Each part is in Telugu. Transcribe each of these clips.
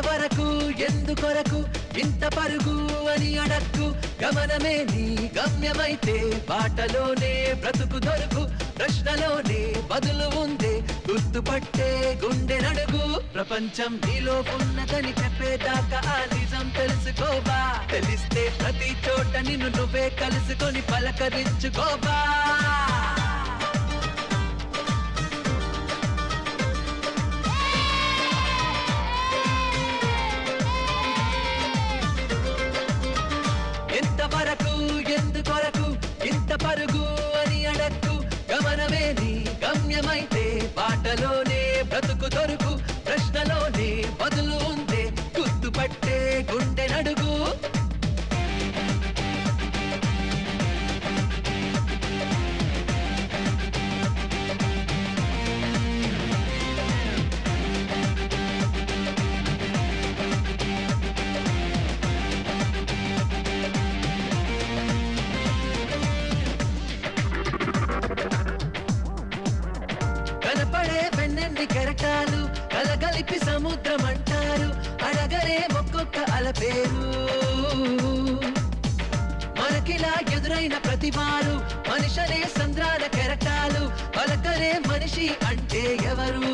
ఎంతవరకు ఎందుకొరకు ఇంత పరుగు అని అడక్కు గమనమే నీ గమ్యమైతే బాటలోనే బ్రతుకు దొరుకు ప్రశ్నలోనే బదులు ఉందే గుర్తుపట్టే గుండె నడుగు ప్రపంచం నీలో ఉన్నదని చెప్పేదాకా ఆ నిజం తెలుసుకోవా తెలిస్తే ప్రతి చోట నిన్ను నువ్వే కలుసుకొని పలకరించుకోవా ఎంతవరకు ఎందుకొరకు ఇంత పరుగు అని అడక్కు గమనమే నీ గమ్యమైతే బాటలోనే బ్రతుకు దొరుకు ప్రశ్నలోనే బదులు ఉందే గుర్తుపట్టే గుండె నడుగు కెరటాలు కలగలిపి సముద్రం అంటారు అడగరే ఒక్కొక్క అలపేరు మనకిలా ఎదురైన ప్రతివారు మనిషనే సంద్రాల కెరటాలు పలకరే మనిషి అంటే ఎవరు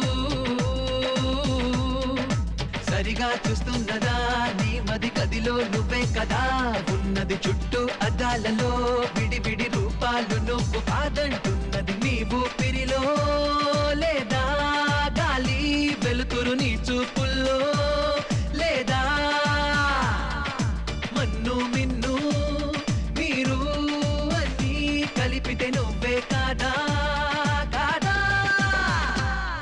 సరిగా చూస్తున్నదా నీ మది గదిలో నువ్వే కదా ఉన్నది చుట్టూ అద్దాలలో విడివిడి రూపాలు నువ్వు కాదంటున్నది నీవు పిరిలో లేదా గాలి వెలుతురు నీ చూపుల్లో లేదా మన్ను మిన్ను మీరు అన్నీ కలిపితే నువ్వే కాదా కాదా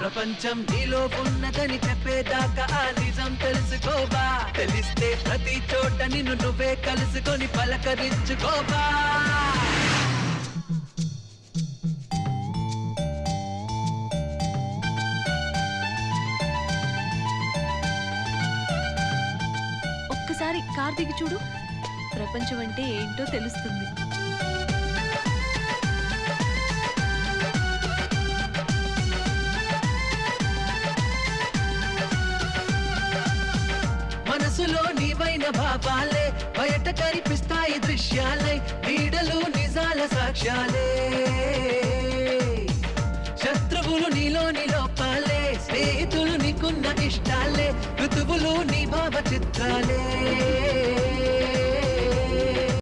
ప్రపంచం నీలో ఉన్నదని చెప్పేదాకా ఆ నిజం తెలుసుకోవా తెలిస్తే ప్రతి చోట నిన్ను నువ్వే కలుసుకొని పలకరించుకోవా ఒక్కసారి కార్ దిగి చూడు ప్రపంచం అంటే ఏంటో తెలుస్తుంది మనసులో నీవైన భావాలే బయట కనిపిస్తాయి దృశ్యాలై నీడలు నిజాల సాక్ష్యాలే